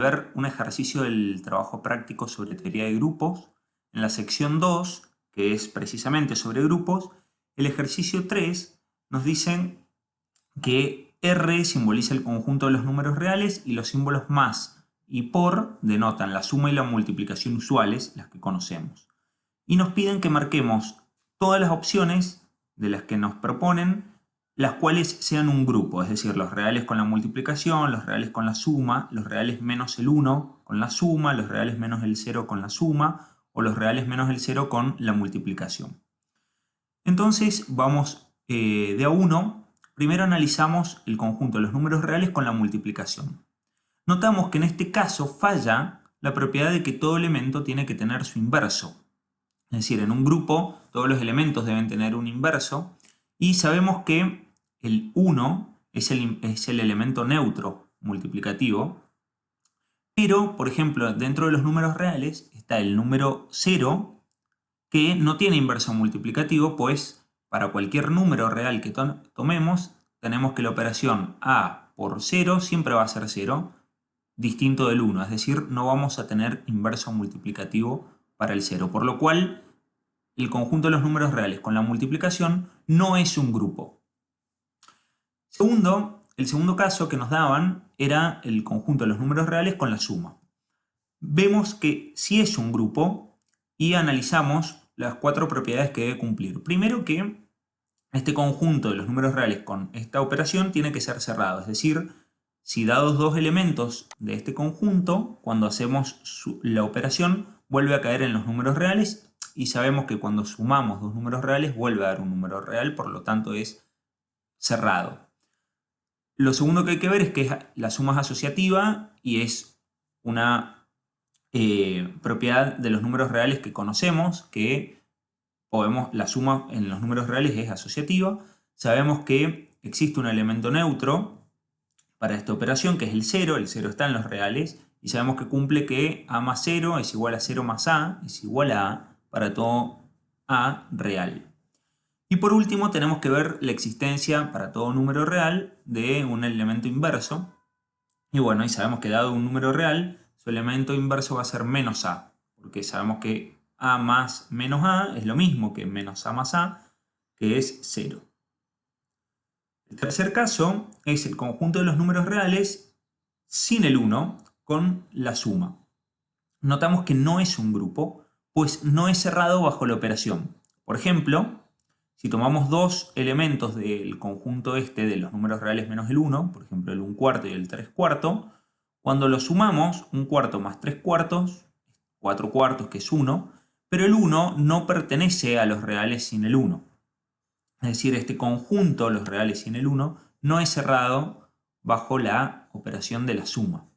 ver un ejercicio del trabajo práctico sobre teoría de grupos. En la sección 2, que es precisamente sobre grupos, el ejercicio 3 nos dicen que R simboliza el conjunto de los números reales y los símbolos más y por denotan la suma y la multiplicación usuales, las que conocemos. Y nos piden que marquemos todas las opciones de las que nos proponen, las cuales sean un grupo, es decir, los reales con la multiplicación, los reales con la suma, los reales menos el 1 con la suma, los reales menos el 0 con la suma, o los reales menos el 0 con la multiplicación. Entonces vamos de a uno. Primero analizamos el conjunto de los números reales con la multiplicación. Notamos que en este caso falla la propiedad de que todo elemento tiene que tener su inverso. Es decir, en un grupo todos los elementos deben tener un inverso y sabemos que el 1 es el elemento neutro multiplicativo, pero, por ejemplo, dentro de los números reales está el número 0 que no tiene inverso multiplicativo, pues para cualquier número real que tomemos tenemos que la operación a por 0 siempre va a ser 0, distinto del 1, es decir, no vamos a tener inverso multiplicativo para el 0, por lo cual el conjunto de los números reales con la multiplicación no es un grupo. El segundo caso que nos daban era el conjunto de los números reales con la suma. Vemos que sí es un grupo y analizamos las 4 propiedades que debe cumplir. Primero, que este conjunto de los números reales con esta operación tiene que ser cerrado, es decir, si dados dos elementos de este conjunto, cuando hacemos la operación vuelve a caer en los números reales, y sabemos que cuando sumamos dos números reales vuelve a dar un número real, por lo tanto es cerrado. Lo segundo que hay que ver es que la suma es asociativa y es una propiedad de los números reales que conocemos, que la suma en los números reales es asociativa. Sabemos que existe un elemento neutro para esta operación, que es el 0 está en los reales, y sabemos que cumple que a más 0 es igual a 0 más a es igual a para todo a real. Y por último tenemos que ver la existencia para todo número real de un elemento inverso. Y bueno, y sabemos que dado un número real, su elemento inverso va a ser menos a, porque sabemos que a más menos a es lo mismo que menos a más a, que es 0. El tercer caso es el conjunto de los números reales sin el 1 con la suma. Notamos que no es un grupo, pues no es cerrado bajo la operación. Por ejemplo, si tomamos dos elementos del conjunto de los números reales menos el 1, por ejemplo el 1/4 y el 3/4, cuando los sumamos, 1/4 más 3/4, 4/4 que es 1, pero el 1 no pertenece a los reales sin el 1. Es decir, este conjunto, los reales sin el 1, no es cerrado bajo la operación de la suma.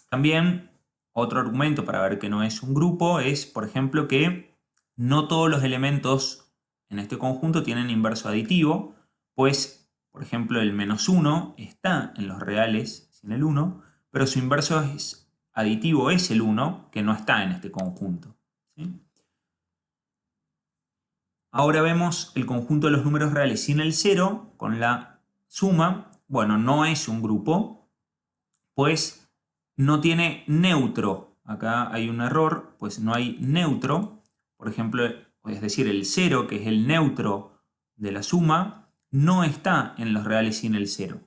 También otro argumento para ver que no es un grupo es, por ejemplo, que no todos los elementos en este conjunto tienen inverso aditivo, pues, por ejemplo, el menos 1 está en los reales sin el 1, pero su inverso aditivo es el 1, que no está en este conjunto. ¿Sí? Ahora vemos el conjunto de los números reales sin el 0 con la suma. Bueno, no es un grupo, pues no tiene neutro. Acá hay un error, pues no hay neutro. Por ejemplo, es decir, el 0, que es el neutro de la suma, no está en los reales sin el 0.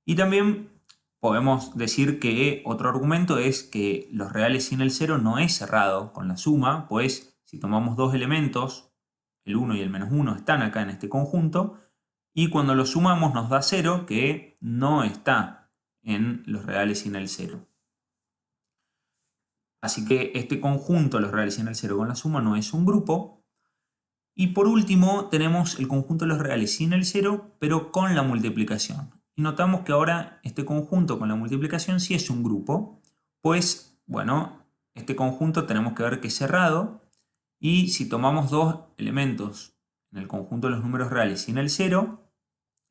Y también podemos decir que otro argumento es que los reales sin el 0 no es cerrado con la suma, pues si tomamos dos elementos, el 1 y el menos 1 están acá en este conjunto, y cuando los sumamos nos da 0, que no está en los reales sin el 0. Así que este conjunto, los reales sin el 0 con la suma, no es un grupo. Y por último tenemos el conjunto de los reales sin el 0, pero con la multiplicación. Y notamos que ahora este conjunto con la multiplicación sí es un grupo, pues, bueno, este conjunto tenemos que ver que es cerrado, y si tomamos dos elementos en el conjunto de los números reales sin el 0,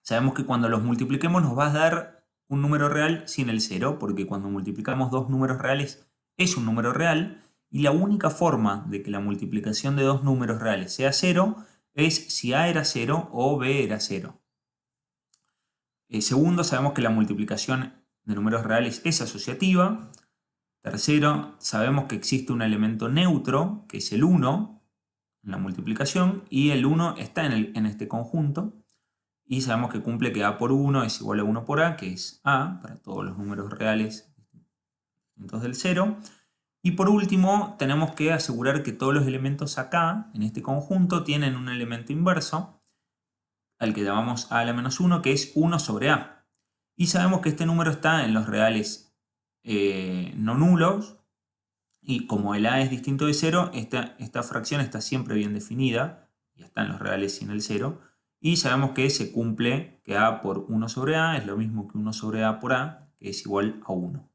sabemos que cuando los multipliquemos nos va a dar un número real sin el 0, porque cuando multiplicamos dos números reales es un número real, y la única forma de que la multiplicación de dos números reales sea 0 es si A era 0 o B era 0. Segundo, sabemos que la multiplicación de números reales es asociativa. Tercero, sabemos que existe un elemento neutro, que es el 1, en la multiplicación, y el 1 está en este conjunto. Y sabemos que cumple que A por 1 es igual a 1 por A, que es A, para todos los números reales distintos del 0. Y por último, tenemos que asegurar que todos los elementos acá, en este conjunto, tienen un elemento inverso, al que llamamos A a la menos 1, que es 1 sobre A. Y sabemos que este número está en los reales no nulos, y como el A es distinto de 0, esta fracción está siempre bien definida, y está en los reales sin el 0, y sabemos que se cumple que A por 1 sobre A es lo mismo que 1 sobre A por A, que es igual a 1.